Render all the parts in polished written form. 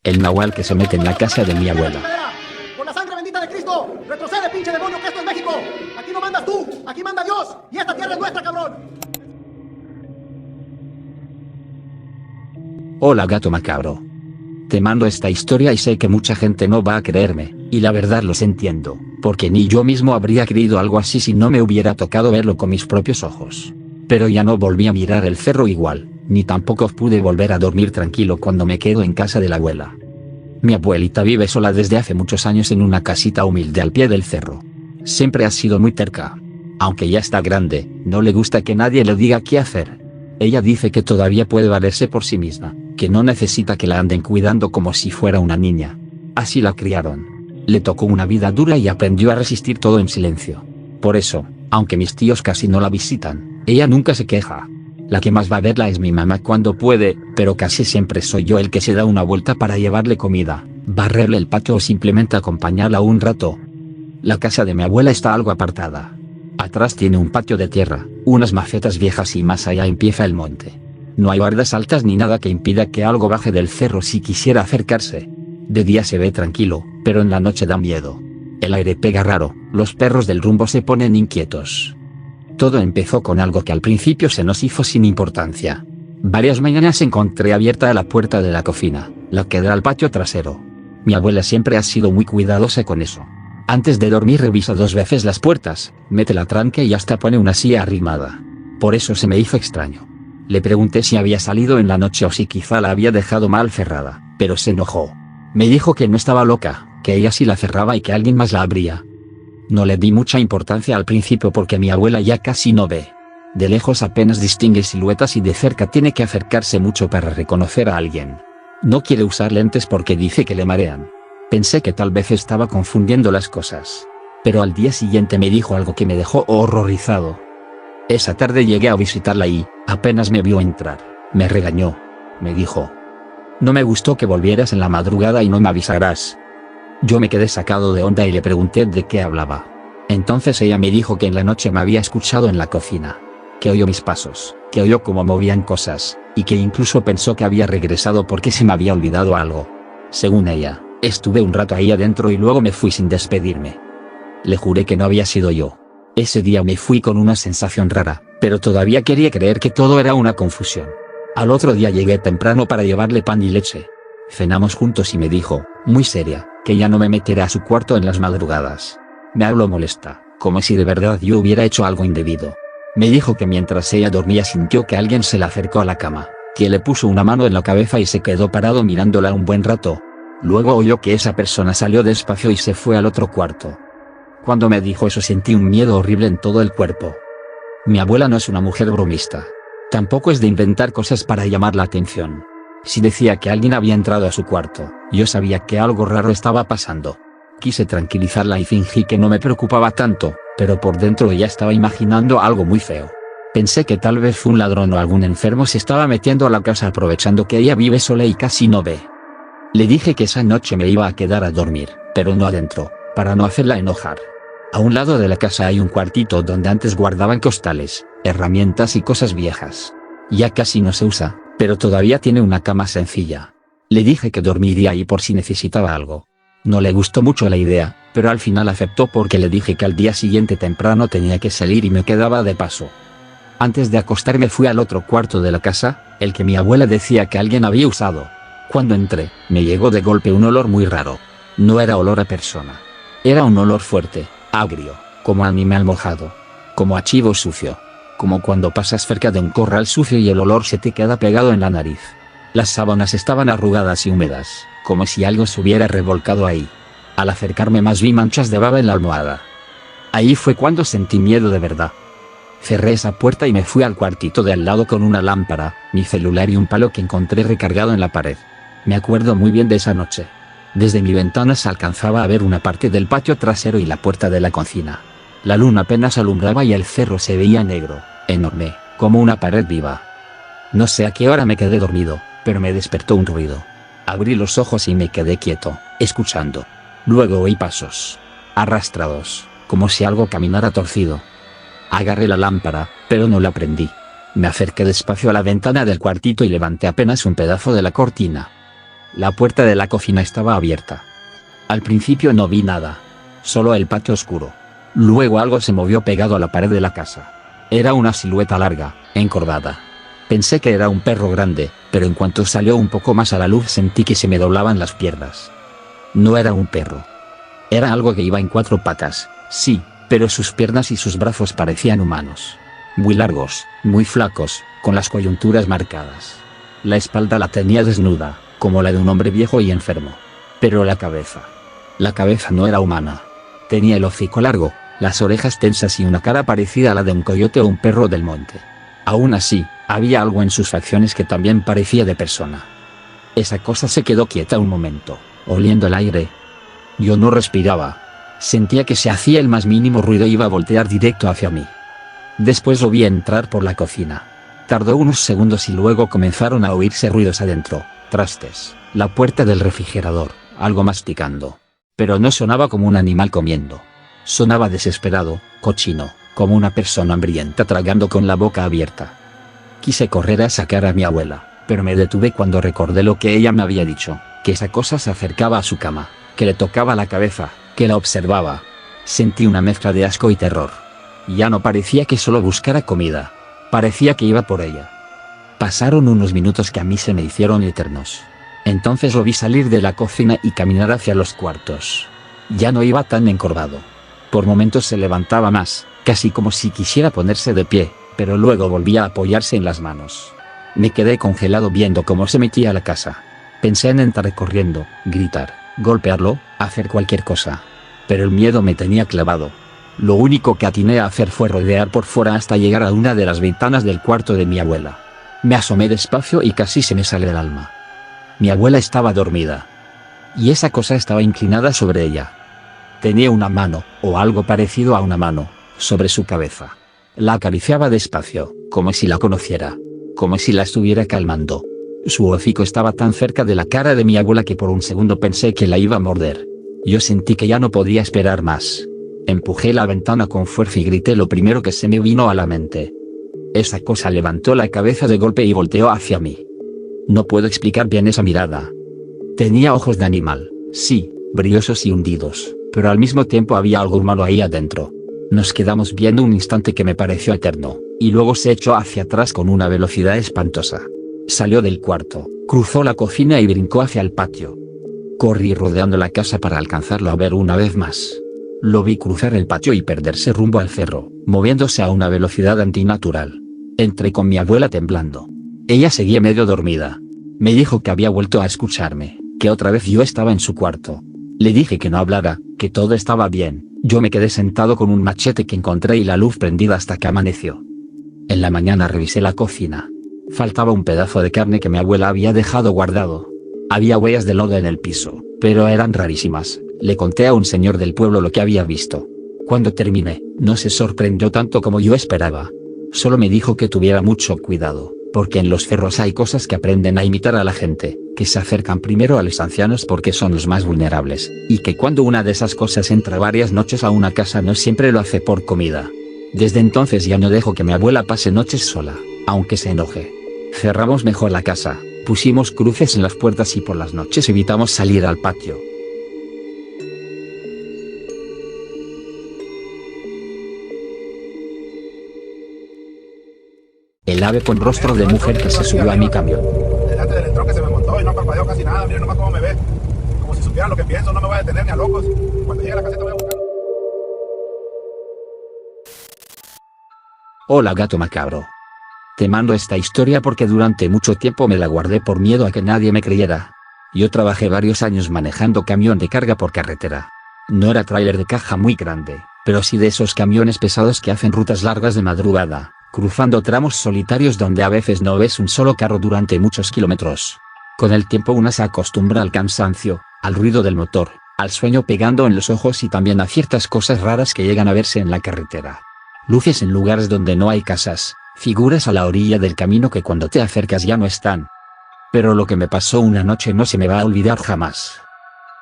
El nahual que se mete en la casa de mi abuela. ¡Por la sangre bendita de Cristo! ¡Retrocede, pinche demonio, que esto es México! ¡Aquí no mandas tú! ¡Aquí manda Dios! ¡Y esta tierra es nuestra, cabrón! Hola, gato macabro. Te mando esta historia y sé que mucha gente no va a creerme, y la verdad los entiendo, porque ni yo mismo habría creído algo así si no me hubiera tocado verlo con mis propios ojos. Pero ya no volví a mirar el cerro igual, ni tampoco pude volver a dormir tranquilo cuando me quedo en casa de la abuela. Mi abuelita vive sola desde hace muchos años en una casita humilde al pie del cerro. Siempre ha sido muy terca. Aunque ya está grande, no le gusta que nadie le diga qué hacer. Ella dice que todavía puede valerse por sí misma, que no necesita que la anden cuidando como si fuera una niña. Así la criaron. Le tocó una vida dura y aprendió a resistir todo en silencio. Por eso, aunque mis tíos casi no la visitan, ella nunca se queja. La que más va a verla es mi mamá cuando puede, pero casi siempre soy yo el que se da una vuelta para llevarle comida, barrerle el patio o simplemente acompañarla un rato. La casa de mi abuela está algo apartada. Atrás tiene un patio de tierra, unas macetas viejas y más allá empieza el monte. No hay bardas altas ni nada que impida que algo baje del cerro si quisiera acercarse. De día se ve tranquilo, pero en la noche da miedo. El aire pega raro, los perros del rumbo se ponen inquietos. Todo empezó con algo que al principio se nos hizo sin importancia. Varias mañanas encontré abierta la puerta de la cocina, la que da al patio trasero. Mi abuela siempre ha sido muy cuidadosa con eso. Antes de dormir revisa 2 veces las puertas, mete la tranca y hasta pone una silla arrimada. Por eso se me hizo extraño. Le pregunté si había salido en la noche o si quizá la había dejado mal cerrada, pero se enojó. Me dijo que no estaba loca, que ella sí la cerraba y que alguien más la abría. No le di mucha importancia al principio porque mi abuela ya casi no ve. De lejos apenas distingue siluetas y de cerca tiene que acercarse mucho para reconocer a alguien. No quiere usar lentes porque dice que le marean. Pensé que tal vez estaba confundiendo las cosas. Pero al día siguiente me dijo algo que me dejó horrorizado. Esa tarde llegué a visitarla y, apenas me vio entrar, me regañó. Me dijo: no me gustó que volvieras en la madrugada y no me avisarás. Yo me quedé sacado de onda y le pregunté de qué hablaba. Entonces ella me dijo que en la noche me había escuchado en la cocina. Que oyó mis pasos, que oyó cómo movían cosas, y que incluso pensó que había regresado porque se me había olvidado algo. Según ella, estuve un rato ahí adentro y luego me fui sin despedirme. Le juré que no había sido yo. Ese día me fui con una sensación rara, pero todavía quería creer que todo era una confusión. Al otro día llegué temprano para llevarle pan y leche. Cenamos juntos y me dijo, muy seria, que ya no me meterá a su cuarto en las madrugadas. Me habló molesta, como si de verdad yo hubiera hecho algo indebido. Me dijo que mientras ella dormía sintió que alguien se le acercó a la cama, que le puso una mano en la cabeza y se quedó parado mirándola un buen rato. Luego oyó que esa persona salió despacio y se fue al otro cuarto. Cuando me dijo eso sentí un miedo horrible en todo el cuerpo. Mi abuela no es una mujer bromista. Tampoco es de inventar cosas para llamar la atención. Si decía que alguien había entrado a su cuarto, yo sabía que algo raro estaba pasando. Quise tranquilizarla y fingí que no me preocupaba tanto, pero por dentro ella estaba imaginando algo muy feo. Pensé que tal vez un ladrón o algún enfermo se estaba metiendo a la casa aprovechando que ella vive sola y casi no ve. Le dije que esa noche me iba a quedar a dormir, pero no adentro, para no hacerla enojar. A un lado de la casa hay un cuartito donde antes guardaban costales, herramientas y cosas viejas. Ya casi no se usa, pero todavía tiene una cama sencilla. Le dije que dormiría ahí por si necesitaba algo. No le gustó mucho la idea, pero al final aceptó porque le dije que al día siguiente temprano tenía que salir y me quedaba de paso. Antes de acostarme fui al otro cuarto de la casa, el que mi abuela decía que alguien había usado. Cuando entré, me llegó de golpe un olor muy raro. No era olor a persona. Era un olor fuerte, agrio, como a animal mojado. Como a chivo sucio. Como cuando pasas cerca de un corral sucio y el olor se te queda pegado en la nariz. Las sábanas estaban arrugadas y húmedas, como si algo se hubiera revolcado ahí. Al acercarme más vi manchas de baba en la almohada. Ahí fue cuando sentí miedo de verdad. Cerré esa puerta y me fui al cuartito de al lado con una lámpara, mi celular y un palo que encontré recargado en la pared. Me acuerdo muy bien de esa noche. Desde mi ventana se alcanzaba a ver una parte del patio trasero y la puerta de la cocina. La luna apenas alumbraba y el cerro se veía negro, enorme, como una pared viva. No sé a qué hora me quedé dormido, pero me despertó un ruido. Abrí los ojos y me quedé quieto, escuchando. Luego oí pasos. Arrastrados, como si algo caminara torcido. Agarré la lámpara, pero no la prendí. Me acerqué despacio a la ventana del cuartito y levanté apenas un pedazo de la cortina. La puerta de la cocina estaba abierta. Al principio no vi nada. Solo el patio oscuro. Luego algo se movió pegado a la pared de la casa. Era una silueta larga, encorvada. Pensé que era un perro grande, pero en cuanto salió un poco más a la luz sentí que se me doblaban las piernas. No era un perro. Era algo que iba en 4 patas, sí, pero sus piernas y sus brazos parecían humanos. Muy largos, muy flacos, con las coyunturas marcadas. La espalda la tenía desnuda, como la de un hombre viejo y enfermo. Pero la cabeza no era humana. Tenía el hocico largo, las orejas tensas y una cara parecida a la de un coyote o un perro del monte. Aún así, había algo en sus facciones que también parecía de persona. Esa cosa se quedó quieta un momento, oliendo el aire. Yo no respiraba. Sentía que si hacía el más mínimo ruido iba a voltear directo hacia mí. Después lo vi entrar por la cocina. Tardó unos segundos y luego comenzaron a oírse ruidos adentro, trastes, la puerta del refrigerador, algo masticando. Pero no sonaba como un animal comiendo. Sonaba desesperado, cochino, como una persona hambrienta tragando con la boca abierta. Quise correr a sacar a mi abuela, pero me detuve cuando recordé lo que ella me había dicho, que esa cosa se acercaba a su cama, que le tocaba la cabeza, que la observaba. Sentí una mezcla de asco y terror. Ya no parecía que solo buscara comida. Parecía que iba por ella. Pasaron unos minutos que a mí se me hicieron eternos. Entonces lo vi salir de la cocina y caminar hacia los cuartos. Ya no iba tan encorvado. Por momentos se levantaba más, casi como si quisiera ponerse de pie, pero luego volvía a apoyarse en las manos. Me quedé congelado viendo cómo se metía a la casa. Pensé en entrar corriendo, gritar, golpearlo, hacer cualquier cosa. Pero el miedo me tenía clavado. Lo único que atiné a hacer fue rodear por fuera hasta llegar a una de las ventanas del cuarto de mi abuela. Me asomé despacio y casi se me sale el alma. Mi abuela estaba dormida. Y esa cosa estaba inclinada sobre ella. Tenía una mano, o algo parecido a una mano, sobre su cabeza. La acariciaba despacio, como si la conociera. Como si la estuviera calmando. Su hocico estaba tan cerca de la cara de mi abuela que por un segundo pensé que la iba a morder. Yo sentí que ya no podía esperar más. Empujé la ventana con fuerza y grité lo primero que se me vino a la mente. Esa cosa levantó la cabeza de golpe y volteó hacia mí. No puedo explicar bien esa mirada. Tenía ojos de animal, sí, brillosos y hundidos, pero al mismo tiempo había algo humano ahí adentro. Nos quedamos viendo un instante que me pareció eterno, y luego se echó hacia atrás con una velocidad espantosa. Salió del cuarto, cruzó la cocina y brincó hacia el patio. Corrí rodeando la casa para alcanzarlo a ver una vez más. Lo vi cruzar el patio y perderse rumbo al cerro, moviéndose a una velocidad antinatural. Entré con mi abuela temblando. Ella seguía medio dormida. Me dijo que había vuelto a escucharme, que otra vez yo estaba en su cuarto. Le dije que no hablara, que todo estaba bien. Yo me quedé sentado con un machete que encontré y la luz prendida hasta que amaneció. En la mañana revisé la cocina. Faltaba un pedazo de carne que mi abuela había dejado guardado. Había huellas de lodo en el piso, pero eran rarísimas. Le conté a un señor del pueblo lo que había visto. Cuando terminé, no se sorprendió tanto como yo esperaba. Solo me dijo que tuviera mucho cuidado, porque en los cerros hay cosas que aprenden a imitar a la gente, que se acercan primero a los ancianos porque son los más vulnerables, y que cuando una de esas cosas entra varias noches a una casa no siempre lo hace por comida. Desde entonces ya no dejo que mi abuela pase noches sola, aunque se enoje. Cerramos mejor la casa, pusimos cruces en las puertas y por las noches evitamos salir al patio. El ave con rostro de mujer que se subió a mi camión. Delante del entronque se me montó y no parpadeó casi nada. Miren nomás cómo me ve. Como si supiera lo que pienso, no me voy a detener ni a locos. Cuando llegue a la caseta voy a buscar. Hola gato macabro. Te mando esta historia porque durante mucho tiempo me la guardé por miedo a que nadie me creyera. Yo trabajé varios años manejando camión de carga por carretera. No era tráiler de caja muy grande, pero sí de esos camiones pesados que hacen rutas largas de madrugada, cruzando tramos solitarios donde a veces no ves un solo carro durante muchos kilómetros. Con el tiempo una se acostumbra al cansancio, al ruido del motor, al sueño pegando en los ojos y también a ciertas cosas raras que llegan a verse en la carretera. Luces en lugares donde no hay casas, figuras a la orilla del camino que cuando te acercas ya no están. Pero lo que me pasó una noche no se me va a olvidar jamás.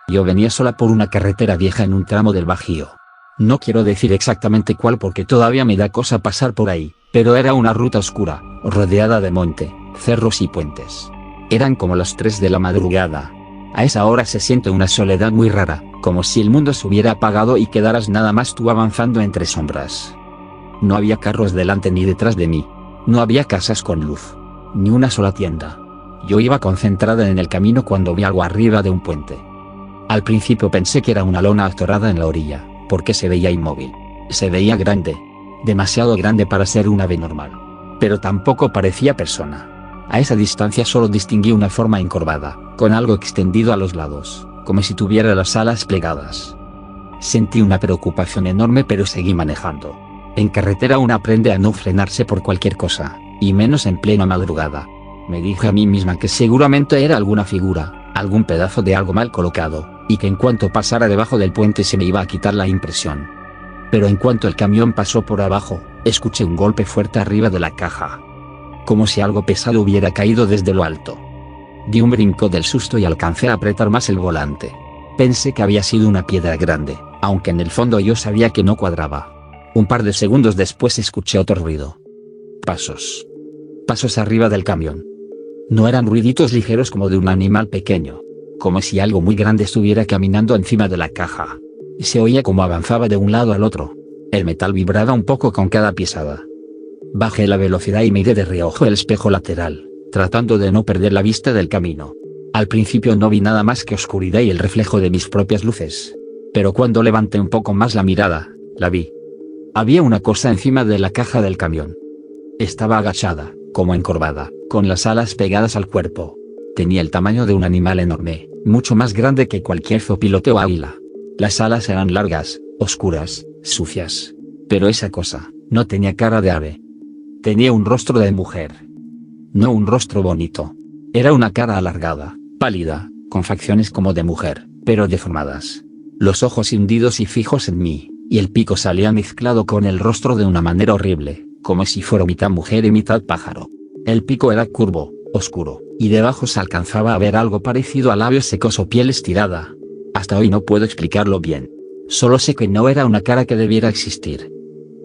Yo venía sola por una carretera vieja en un tramo del Bajío. No quiero decir exactamente cuál porque todavía me da cosa pasar por ahí, pero era una ruta oscura, rodeada de monte, cerros y puentes. Eran como las 3 de la madrugada, A esa hora se siente una soledad muy rara, como si el mundo se hubiera apagado y quedaras nada más tú avanzando entre sombras. No había carros delante ni detrás de mí. No había casas con luz. Ni una sola tienda. Yo iba concentrada en el camino cuando vi algo arriba de un puente. Al principio pensé que era una lona atorada en la orilla, porque se veía inmóvil. Se veía grande. Demasiado grande para ser un ave normal. Pero tampoco parecía persona. A esa distancia solo distinguí una forma encorvada, con algo extendido a los lados, como si tuviera las alas plegadas. Sentí una preocupación enorme pero seguí manejando. En carretera uno aprende a no frenarse por cualquier cosa, y menos en plena madrugada. Me dije a mí misma que seguramente era alguna figura, algún pedazo de algo mal colocado, y que en cuanto pasara debajo del puente se me iba a quitar la impresión. Pero en cuanto el camión pasó por abajo, escuché un golpe fuerte arriba de la caja. Como si algo pesado hubiera caído desde lo alto. Di un brinco del susto y alcancé a apretar más el volante. Pensé que había sido una piedra grande, aunque en el fondo yo sabía que no cuadraba. Un par de segundos después escuché otro ruido. Pasos. Pasos arriba del camión. No eran ruiditos ligeros como de un animal pequeño. Como si algo muy grande estuviera caminando encima de la caja. Se oía como avanzaba de un lado al otro. El metal vibraba un poco con cada pisada. Bajé la velocidad y miré de reojo el espejo lateral, tratando de no perder la vista del camino. Al principio no vi nada más que oscuridad y el reflejo de mis propias luces. Pero cuando levanté un poco más la mirada, la vi. Había una cosa encima de la caja del camión. Estaba agachada, como encorvada, con las alas pegadas al cuerpo. Tenía el tamaño de un animal enorme, mucho más grande que cualquier zopilote o águila. Las alas eran largas, oscuras, sucias. Pero esa cosa, no tenía cara de ave. Tenía un rostro de mujer. No un rostro bonito. Era una cara alargada, pálida, con facciones como de mujer, pero deformadas. Los ojos hundidos y fijos en mí, y el pico salía mezclado con el rostro de una manera horrible, como si fuera mitad mujer y mitad pájaro. El pico era curvo, oscuro, y debajo se alcanzaba a ver algo parecido a labios secos o piel estirada. Hasta hoy no puedo explicarlo bien. Solo sé que no era una cara que debiera existir.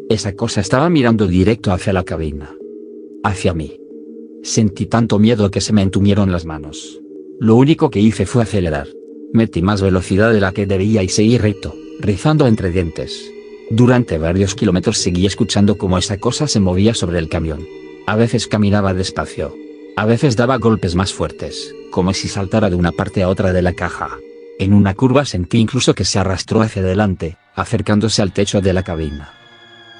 Esa cosa estaba mirando directo hacia la cabina. Hacia mí. Sentí tanto miedo que se me entumieron las manos. Lo único que hice fue acelerar. Metí más velocidad de la que debía y seguí recto, rizando entre dientes. Durante varios kilómetros seguí escuchando cómo esa cosa se movía sobre el camión. A veces caminaba despacio. A veces daba golpes más fuertes, como si saltara de una parte a otra de la caja. En una curva sentí incluso que se arrastró hacia adelante, acercándose al techo de la cabina.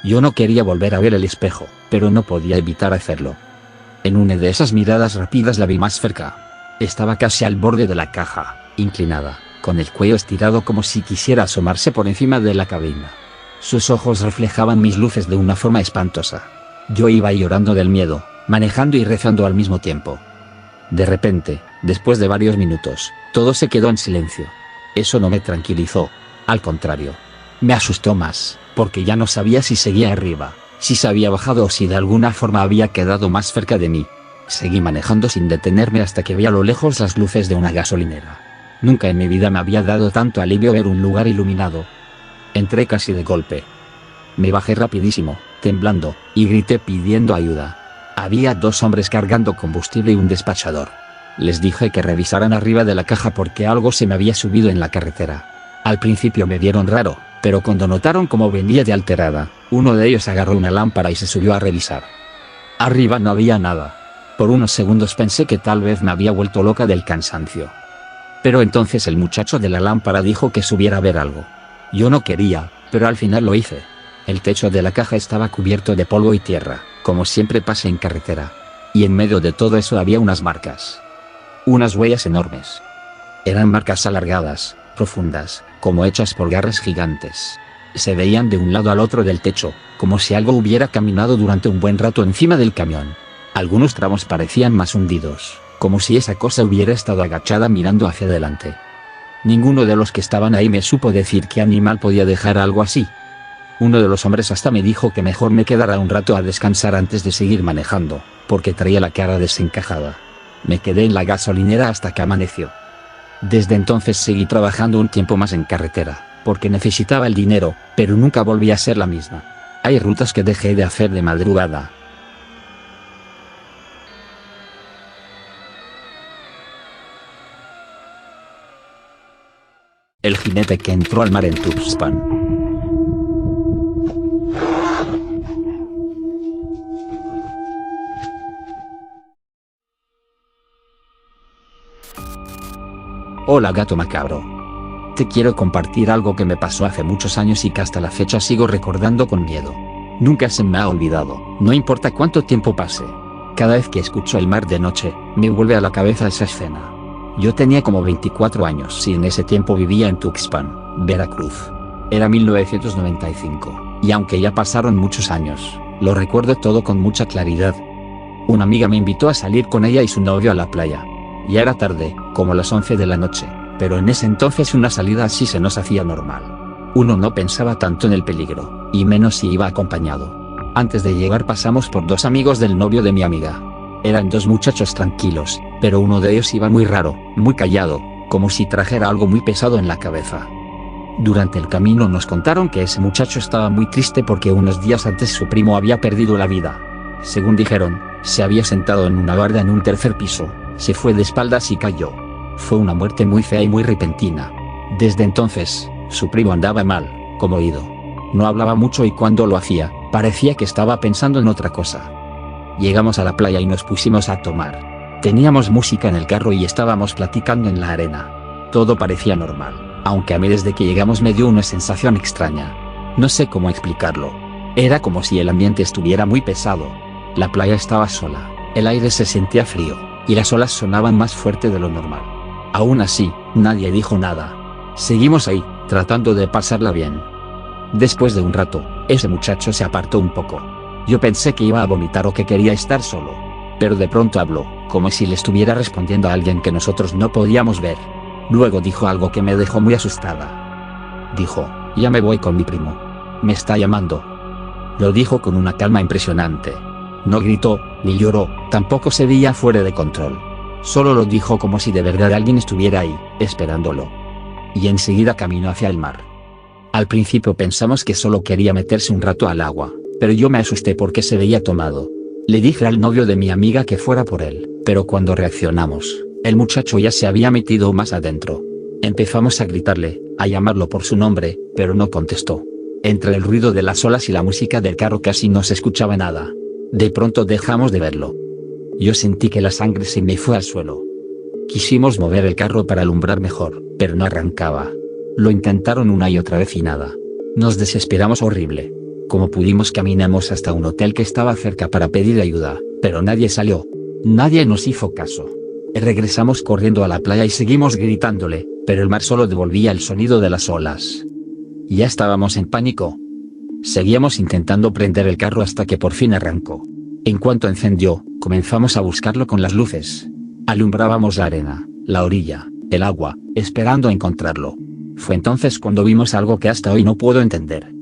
Yo no quería volver a ver el espejo, pero no podía evitar hacerlo. En una de esas miradas rápidas la vi más cerca. Estaba casi al borde de la caja, inclinada, con el cuello estirado como si quisiera asomarse por encima de la cabina. Sus ojos reflejaban mis luces de una forma espantosa. Yo iba llorando del miedo, manejando y rezando al mismo tiempo. De repente, después de varios minutos, todo se quedó en silencio. Eso no me tranquilizó. Al contrario. Me asustó más, porque ya no sabía si seguía arriba, si se había bajado o si de alguna forma había quedado más cerca de mí. Seguí manejando sin detenerme hasta que vi a lo lejos las luces de una gasolinera. Nunca en mi vida me había dado tanto alivio ver un lugar iluminado. Entré casi de golpe. Me bajé rapidísimo, temblando, y grité pidiendo ayuda. Había 2 hombres cargando combustible y un despachador. Les dije que revisaran arriba de la caja porque algo se me había subido en la carretera. Al principio me vieron raro, pero cuando notaron cómo venía de alterada, uno de ellos agarró una lámpara y se subió a revisar. Arriba no había nada. Por unos segundos pensé que tal vez me había vuelto loca del cansancio. Pero entonces el muchacho de la lámpara dijo que subiera a ver algo. Yo no quería, pero al final lo hice. El techo de la caja estaba cubierto de polvo y tierra, como siempre pasa en carretera. Y en medio de todo eso había unas marcas. Unas huellas enormes. Eran marcas alargadas, profundas, como hechas por garras gigantes. Se veían de un lado al otro del techo, como si algo hubiera caminado durante un buen rato encima del camión. Algunos tramos parecían más hundidos, como si esa cosa hubiera estado agachada mirando hacia adelante. Ninguno de los que estaban ahí me supo decir qué animal podía dejar algo así. Uno de los hombres hasta me dijo que mejor me quedara un rato a descansar antes de seguir manejando, porque traía la cara desencajada. Me quedé en la gasolinera hasta que amaneció. Desde entonces seguí trabajando un tiempo más en carretera, porque necesitaba el dinero, pero nunca volví a ser la misma. Hay rutas que dejé de hacer de madrugada. El jinete que entró al mar en Tuxpan. Hola gato macabro. Te quiero compartir algo que me pasó hace muchos años y que hasta la fecha sigo recordando con miedo. Nunca se me ha olvidado, no importa cuánto tiempo pase. Cada vez que escucho el mar de noche, me vuelve a la cabeza esa escena. Yo tenía como 24 años y en ese tiempo vivía en Tuxpan, Veracruz. Era 1995, y aunque ya pasaron muchos años, lo recuerdo todo con mucha claridad. Una amiga me invitó a salir con ella y su novio a la playa. Ya era tarde, como las 11 de la noche, pero en ese entonces una salida así se nos hacía normal. Uno no pensaba tanto en el peligro, y menos si iba acompañado. Antes de llegar pasamos por dos amigos del novio de mi amiga. Eran dos muchachos tranquilos, pero uno de ellos iba muy raro, muy callado, como si trajera algo muy pesado en la cabeza. Durante el camino nos contaron que ese muchacho estaba muy triste porque unos días antes su primo había perdido la vida. Según dijeron, se había sentado en una barda en un tercer piso, se fue de espaldas y cayó. Fue una muerte muy fea y muy repentina. Desde entonces, su primo andaba mal, como oído. No hablaba mucho y cuando lo hacía, parecía que estaba pensando en otra cosa. Llegamos a la playa y nos pusimos a tomar. Teníamos música en el carro y estábamos platicando en la arena. Todo parecía normal, aunque a mí desde que llegamos me dio una sensación extraña. No sé cómo explicarlo. Era como si el ambiente estuviera muy pesado. La playa estaba sola, el aire se sentía frío, y las olas sonaban más fuerte de lo normal. Aún así, nadie dijo nada. Seguimos ahí, tratando de pasarla bien. Después de un rato, ese muchacho se apartó un poco. Yo pensé que iba a vomitar o que quería estar solo. Pero de pronto habló, como si le estuviera respondiendo a alguien que nosotros no podíamos ver. Luego dijo algo que me dejó muy asustada. Dijo, ya me voy con mi primo. Me está llamando. Lo dijo con una calma impresionante. No gritó, ni lloró, tampoco se veía fuera de control. Solo lo dijo como si de verdad alguien estuviera ahí, esperándolo. Y enseguida caminó hacia el mar. Al principio pensamos que solo quería meterse un rato al agua, pero yo me asusté porque se veía tomado. Le dije al novio de mi amiga que fuera por él, pero cuando reaccionamos, el muchacho ya se había metido más adentro. Empezamos a gritarle, a llamarlo por su nombre, pero no contestó. Entre el ruido de las olas y la música del carro casi no se escuchaba nada. De pronto dejamos de verlo. Yo sentí que la sangre se me fue al suelo. Quisimos mover el carro para alumbrar mejor, pero no arrancaba. Lo intentaron una y otra vez y nada. Nos desesperamos horrible. Como pudimos caminamos hasta un hotel que estaba cerca para pedir ayuda, pero nadie salió. Nadie nos hizo caso. Regresamos corriendo a la playa y seguimos gritándole, pero el mar solo devolvía el sonido de las olas. Ya estábamos en pánico. Seguíamos intentando prender el carro hasta que por fin arrancó. En cuanto encendió, comenzamos a buscarlo con las luces. Alumbrábamos la arena, la orilla, el agua, esperando encontrarlo. Fue entonces cuando vimos algo que hasta hoy no puedo entender.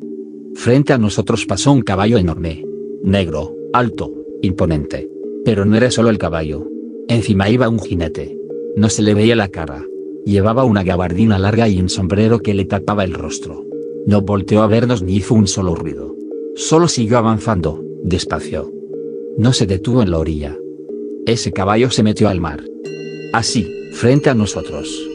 Frente a nosotros pasó un caballo enorme. Negro, alto, imponente. Pero no era solo el caballo. Encima iba un jinete. No se le veía la cara. Llevaba una gabardina larga y un sombrero que le tapaba el rostro. No volteó a vernos ni hizo un solo ruido. Solo siguió avanzando, despacio. No se detuvo en la orilla. Ese caballo se metió al mar. Así, frente a nosotros.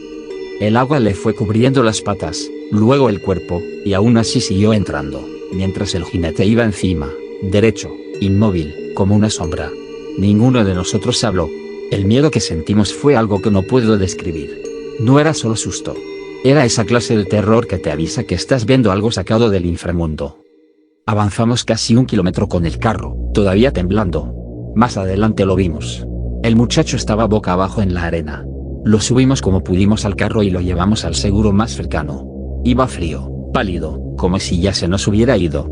El agua le fue cubriendo las patas, luego el cuerpo, y aún así siguió entrando, mientras el jinete iba encima, derecho, inmóvil, como una sombra. Ninguno de nosotros habló. El miedo que sentimos fue algo que no puedo describir. No era solo susto. Era esa clase de terror que te avisa que estás viendo algo sacado del inframundo. Avanzamos casi 1 kilómetro con el carro, todavía temblando. Más adelante lo vimos. El muchacho estaba boca abajo en la arena. Lo subimos como pudimos al carro y lo llevamos al seguro más cercano. Iba frío, pálido, como si ya se nos hubiera ido.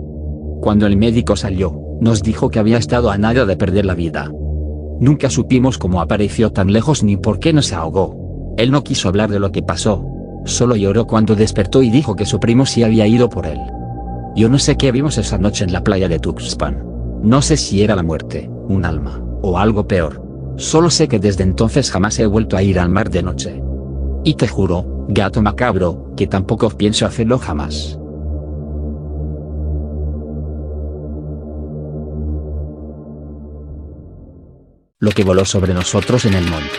Cuando el médico salió, nos dijo que había estado a nada de perder la vida. Nunca supimos cómo apareció tan lejos ni por qué no se ahogó. Él no quiso hablar de lo que pasó. Solo lloró cuando despertó y dijo que su primo sí había ido por él. Yo no sé qué vimos esa noche en la playa de Tuxpan. No sé si era la muerte, un alma, o algo peor. Solo sé que desde entonces jamás he vuelto a ir al mar de noche. Y te juro, gato macabro, que tampoco pienso hacerlo jamás. Lo que voló sobre nosotros en el monte.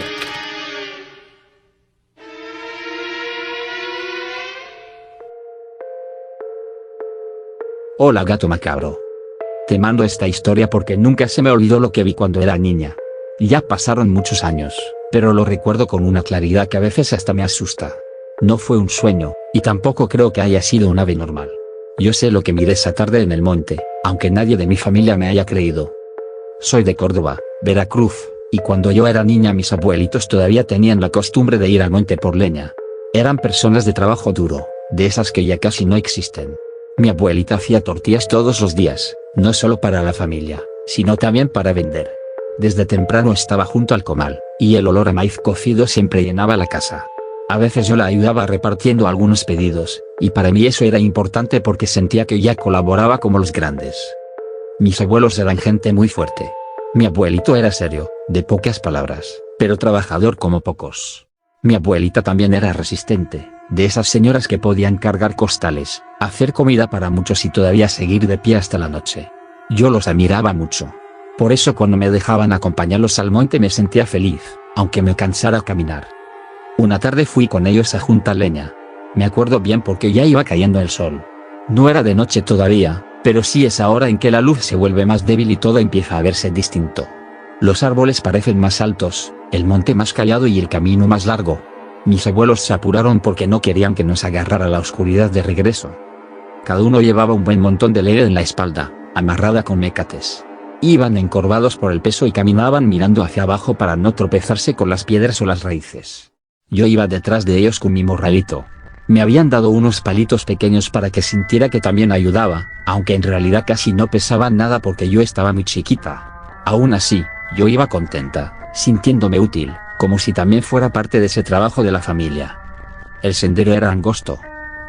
Hola gato macabro. Te mando esta historia porque nunca se me olvidó lo que vi cuando era niña. Ya pasaron muchos años, pero lo recuerdo con una claridad que a veces hasta me asusta. No fue un sueño, y tampoco creo que haya sido un ave normal. Yo sé lo que miré esa tarde en el monte, aunque nadie de mi familia me haya creído. Soy de Córdoba, Veracruz, y cuando yo era niña mis abuelitos todavía tenían la costumbre de ir al monte por leña. Eran personas de trabajo duro, de esas que ya casi no existen. Mi abuelita hacía tortillas todos los días, no solo para la familia, sino también para vender. Desde temprano estaba junto al comal, y el olor a maíz cocido siempre llenaba la casa. A veces yo la ayudaba repartiendo algunos pedidos, y para mí eso era importante porque sentía que ya colaboraba como los grandes. Mis abuelos eran gente muy fuerte. Mi abuelito era serio, de pocas palabras, pero trabajador como pocos. Mi abuelita también era resistente, de esas señoras que podían cargar costales, hacer comida para muchos y todavía seguir de pie hasta la noche. Yo los admiraba mucho. Por eso cuando me dejaban acompañarlos al monte me sentía feliz, aunque me cansara caminar. Una tarde fui con ellos a juntar leña. Me acuerdo bien porque ya iba cayendo el sol. No era de noche todavía, pero sí es ahora en que la luz se vuelve más débil y todo empieza a verse distinto. Los árboles parecen más altos, el monte más callado y el camino más largo. Mis abuelos se apuraron porque no querían que nos agarrara la oscuridad de regreso. Cada uno llevaba un buen montón de leña en la espalda, amarrada con mecates. Iban encorvados por el peso y caminaban mirando hacia abajo para no tropezarse con las piedras o las raíces. Yo iba detrás de ellos con mi morralito. Me habían dado unos palitos pequeños para que sintiera que también ayudaba, aunque en realidad casi no pesaban nada porque yo estaba muy chiquita. Aún así, yo iba contenta, sintiéndome útil, como si también fuera parte de ese trabajo de la familia. El sendero era angosto.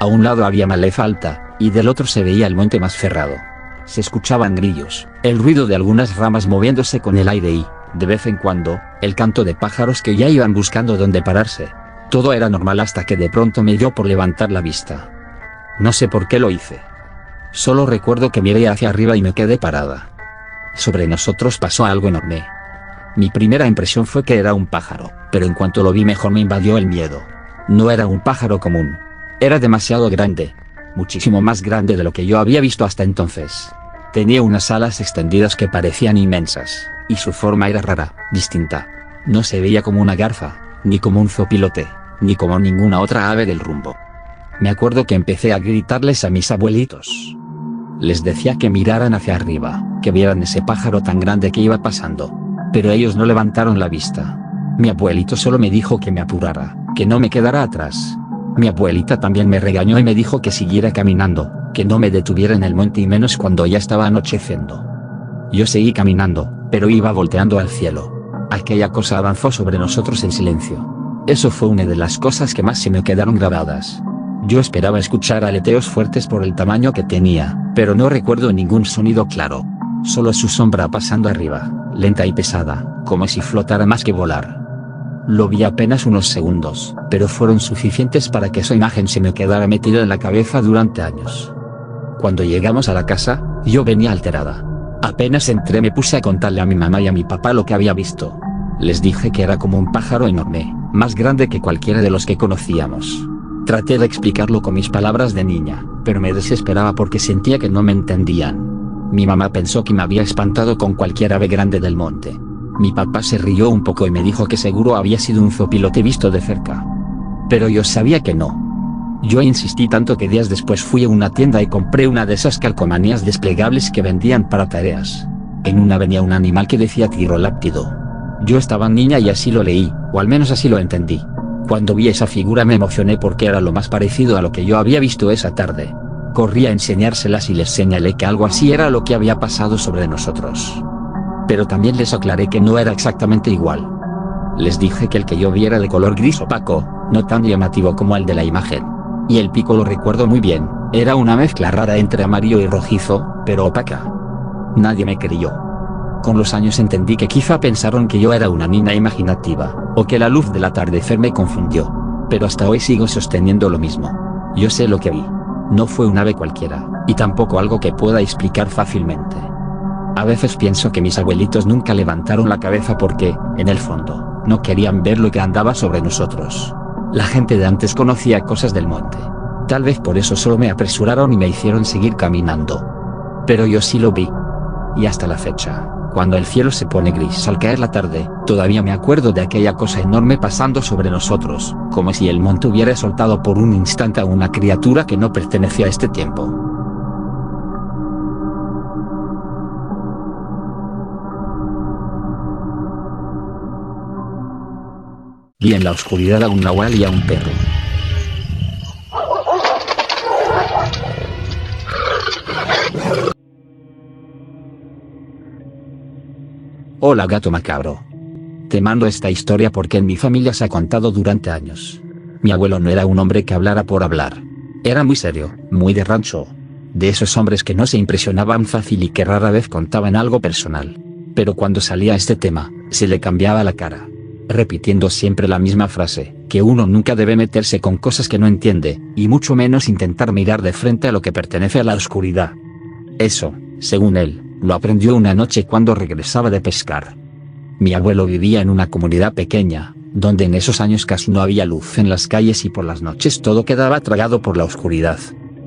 A un lado había maleza alta, y del otro se veía el monte más cerrado. Se escuchaban grillos, el ruido de algunas ramas moviéndose con el aire y, de vez en cuando, el canto de pájaros que ya iban buscando dónde pararse. Todo era normal hasta que de pronto me dio por levantar la vista. No sé por qué lo hice. Solo recuerdo que miré hacia arriba y me quedé parada. Sobre nosotros pasó algo enorme. Mi primera impresión fue que era un pájaro, pero en cuanto lo vi mejor me invadió el miedo. No era un pájaro común. Era demasiado grande. Muchísimo más grande de lo que yo había visto hasta entonces. Tenía unas alas extendidas que parecían inmensas, y su forma era rara, distinta. No se veía como una garza, ni como un zopilote, ni como ninguna otra ave del rumbo. Me acuerdo que empecé a gritarles a mis abuelitos. Les decía que miraran hacia arriba, que vieran ese pájaro tan grande que iba pasando. Pero ellos no levantaron la vista. Mi abuelito solo me dijo que me apurara, que no me quedara atrás. Mi abuelita también me regañó y me dijo que siguiera caminando, que no me detuviera en el monte y menos cuando ya estaba anocheciendo. Yo seguí caminando, pero iba volteando al cielo. Aquella cosa avanzó sobre nosotros en silencio. Eso fue una de las cosas que más se me quedaron grabadas. Yo esperaba escuchar aleteos fuertes por el tamaño que tenía, pero no recuerdo ningún sonido claro. Solo su sombra pasando arriba, lenta y pesada, como si flotara más que volar. Lo vi apenas unos segundos, pero fueron suficientes para que esa imagen se me quedara metida en la cabeza durante años. Cuando llegamos a la casa, yo venía alterada. Apenas entré me puse a contarle a mi mamá y a mi papá lo que había visto. Les dije que era como un pájaro enorme, más grande que cualquiera de los que conocíamos. Traté de explicarlo con mis palabras de niña, pero me desesperaba porque sentía que no me entendían. Mi mamá pensó que me había espantado con cualquier ave grande del monte. Mi papá se rió un poco y me dijo que seguro había sido un zopilote visto de cerca. Pero yo sabía que no. Yo insistí tanto que días después fui a una tienda y compré una de esas calcomanías desplegables que vendían para tareas. En una venía un animal que decía tiroláptido. Yo estaba niña y así lo leí, o al menos así lo entendí. Cuando vi esa figura me emocioné porque era lo más parecido a lo que yo había visto esa tarde. Corrí a enseñárselas y les señalé que algo así era lo que había pasado sobre nosotros. Pero también les aclaré que no era exactamente igual. Les dije que el que yo vi era de color gris opaco, no tan llamativo como el de la imagen. Y el pico lo recuerdo muy bien, era una mezcla rara entre amarillo y rojizo, pero opaca. Nadie me creyó. Con los años entendí que quizá pensaron que yo era una niña imaginativa, o que la luz del atardecer me confundió. Pero hasta hoy sigo sosteniendo lo mismo. Yo sé lo que vi. No fue un ave cualquiera, y tampoco algo que pueda explicar fácilmente. A veces pienso que mis abuelitos nunca levantaron la cabeza porque, en el fondo, no querían ver lo que andaba sobre nosotros. La gente de antes conocía cosas del monte. Tal vez por eso solo me apresuraron y me hicieron seguir caminando. Pero yo sí lo vi. Y hasta la fecha, cuando el cielo se pone gris al caer la tarde, todavía me acuerdo de aquella cosa enorme pasando sobre nosotros, como si el monte hubiera soltado por un instante a una criatura que no pertenecía a este tiempo. Vi en la oscuridad a un nahual y a un perro. Hola gato macabro. Te mando esta historia porque en mi familia se ha contado durante años. Mi abuelo no era un hombre que hablara por hablar. Era muy serio, muy de rancho. De esos hombres que no se impresionaban fácil y que rara vez contaban algo personal. Pero cuando salía este tema, se le cambiaba la cara, repitiendo siempre la misma frase, que uno nunca debe meterse con cosas que no entiende, y mucho menos intentar mirar de frente a lo que pertenece a la oscuridad. Eso, según él, lo aprendió una noche cuando regresaba de pescar. Mi abuelo vivía en una comunidad pequeña, donde en esos años casi no había luz en las calles y por las noches todo quedaba tragado por la oscuridad.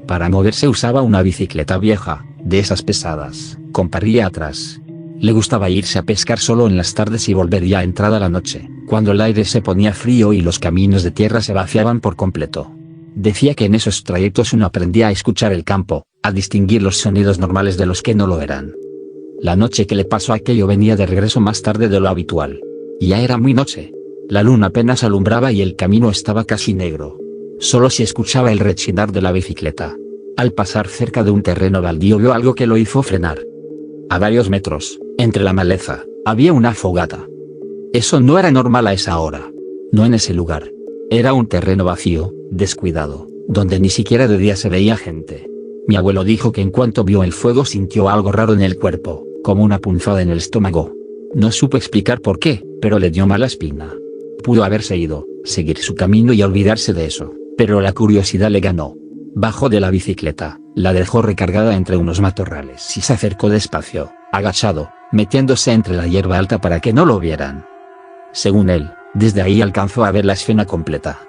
Para moverse usaba una bicicleta vieja, de esas pesadas, con parrilla atrás. Le gustaba irse a pescar solo en las tardes y volver ya entrada la noche, cuando el aire se ponía frío y los caminos de tierra se vaciaban por completo. Decía que en esos trayectos uno aprendía a escuchar el campo, a distinguir los sonidos normales de los que no lo eran. La noche que le pasó aquello venía de regreso más tarde de lo habitual. Ya era muy noche. La luna apenas alumbraba y el camino estaba casi negro. Solo se escuchaba el rechinar de la bicicleta. Al pasar cerca de un terreno baldío vio algo que lo hizo frenar. A varios metros, entre la maleza, había una fogata. Eso no era normal a esa hora. No en ese lugar. Era un terreno vacío, descuidado, donde ni siquiera de día se veía gente. Mi abuelo dijo que en cuanto vio el fuego sintió algo raro en el cuerpo, como una punzada en el estómago. No supo explicar por qué, pero le dio mala espina. Pudo haberse ido, seguir su camino y olvidarse de eso, pero la curiosidad le ganó. Bajó de la bicicleta, la dejó recargada entre unos matorrales y se acercó despacio, agachado, metiéndose entre la hierba alta para que no lo vieran. Según él, desde ahí alcanzó a ver la escena completa.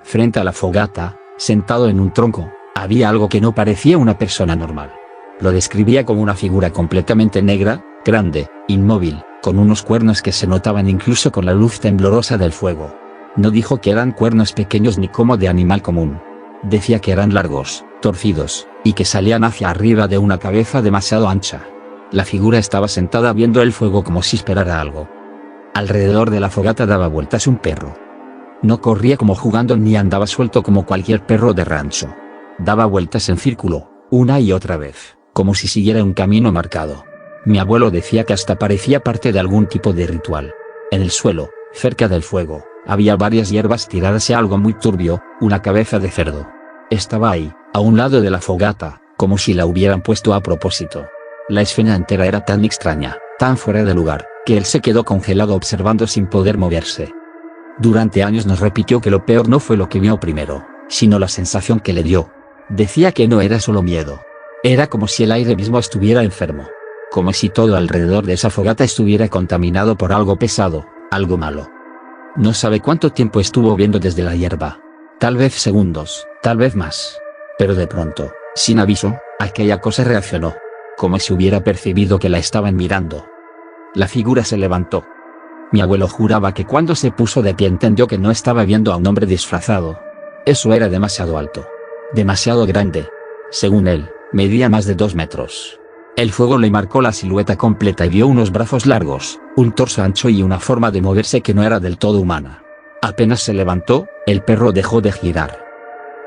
Frente a la fogata, sentado en un tronco, había algo que no parecía una persona normal. Lo describía como una figura completamente negra, grande, inmóvil, con unos cuernos que se notaban incluso con la luz temblorosa del fuego. No dijo que eran cuernos pequeños ni como de animal común. Decía que eran largos, torcidos, y que salían hacia arriba de una cabeza demasiado ancha. La figura estaba sentada viendo el fuego como si esperara algo. Alrededor de la fogata daba vueltas un perro. No corría como jugando ni andaba suelto como cualquier perro de rancho. Daba vueltas en círculo, una y otra vez, como si siguiera un camino marcado. Mi abuelo decía que hasta parecía parte de algún tipo de ritual. En el suelo, cerca del fuego, había varias hierbas tiradas y algo muy turbio, una cabeza de cerdo. Estaba ahí, a un lado de la fogata, como si la hubieran puesto a propósito. La escena entera era tan extraña, tan fuera de lugar, que él se quedó congelado observando sin poder moverse. Durante años nos repitió que lo peor no fue lo que vio primero, sino la sensación que le dio. Decía que no era solo miedo. Era como si el aire mismo estuviera enfermo. Como si todo alrededor de esa fogata estuviera contaminado por algo pesado, algo malo. No sabe cuánto tiempo estuvo viendo desde la hierba. Tal vez segundos, tal vez más. Pero de pronto, sin aviso, aquella cosa reaccionó. Como si hubiera percibido que la estaban mirando. La figura se levantó. Mi abuelo juraba que cuando se puso de pie entendió que no estaba viendo a un hombre disfrazado. Eso era demasiado alto. Demasiado grande. Según él, medía más de 2 metros. El fuego le marcó la silueta completa y vio unos brazos largos, un torso ancho y una forma de moverse que no era del todo humana. Apenas se levantó, el perro dejó de girar.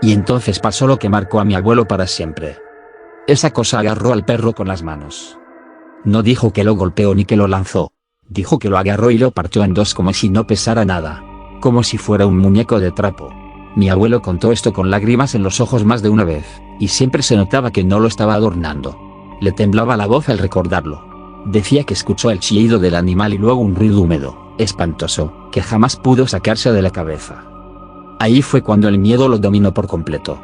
Y entonces pasó lo que marcó a mi abuelo para siempre. Esa cosa agarró al perro con las manos. No dijo que lo golpeó ni que lo lanzó. Dijo que lo agarró y lo partió en dos como si no pesara nada. Como si fuera un muñeco de trapo. Mi abuelo contó esto con lágrimas en los ojos más de una vez, y siempre se notaba que no lo estaba adornando. Le temblaba la voz al recordarlo. Decía que escuchó el chillido del animal y luego un ruido húmedo, espantoso, que jamás pudo sacarse de la cabeza. Ahí fue cuando el miedo lo dominó por completo.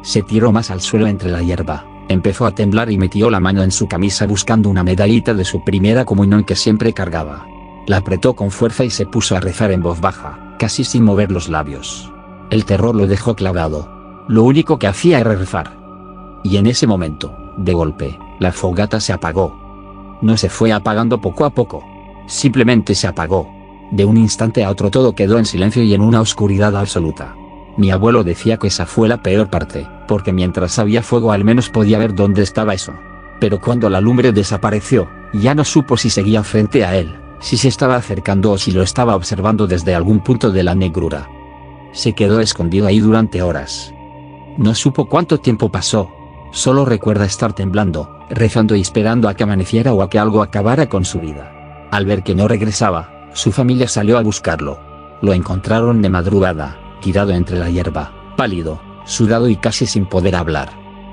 Se tiró más al suelo entre la hierba, empezó a temblar y metió la mano en su camisa buscando una medallita de su primera comunión que siempre cargaba. La apretó con fuerza y se puso a rezar en voz baja, casi sin mover los labios. El terror lo dejó clavado. Lo único que hacía era rezar. Y en ese momento, de golpe, La fogata se apagó. No se fue apagando poco a poco. Simplemente se apagó. De un instante a otro todo quedó en silencio y en una oscuridad absoluta. Mi abuelo decía que esa fue la peor parte, porque mientras había fuego al menos podía ver dónde estaba eso. Pero cuando la lumbre desapareció, ya no supo si seguía frente a él, si se estaba acercando o si lo estaba observando desde algún punto de la negrura. Se quedó escondido ahí durante horas. No supo cuánto tiempo pasó. Solo recuerda estar temblando, rezando y esperando a que amaneciera o a que algo acabara con su vida. Al ver que no regresaba, su familia salió a buscarlo. Lo encontraron de madrugada, tirado entre la hierba, pálido, sudado y casi sin poder hablar.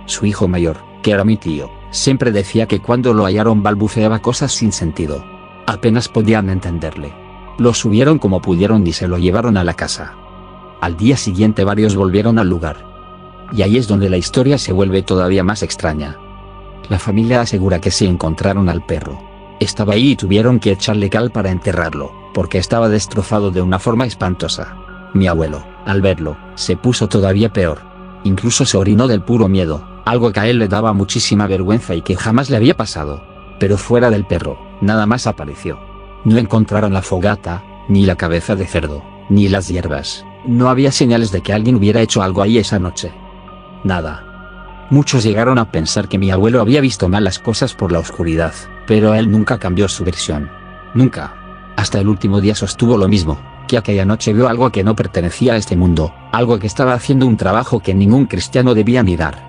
Su hijo mayor, que era mi tío, siempre decía que cuando lo hallaron balbuceaba cosas sin sentido. Apenas podían entenderle. Lo subieron como pudieron y se lo llevaron a la casa. Al día siguiente varios volvieron al lugar. Y ahí es donde la historia se vuelve todavía más extraña. La familia asegura que sí encontraron al perro. Estaba ahí y tuvieron que echarle cal para enterrarlo, porque estaba destrozado de una forma espantosa. Mi abuelo, al verlo, se puso todavía peor. Incluso se orinó del puro miedo, algo que a él le daba muchísima vergüenza y que jamás le había pasado. Pero fuera del perro, nada más apareció. No encontraron la fogata, ni la cabeza de cerdo, ni las hierbas. No había señales de que alguien hubiera hecho algo ahí esa noche. Nada. Muchos llegaron a pensar que mi abuelo había visto malas cosas por la oscuridad, pero él nunca cambió su versión. Nunca. Hasta el último día sostuvo lo mismo, que aquella noche vio algo que no pertenecía a este mundo, algo que estaba haciendo un trabajo que ningún cristiano debía mirar.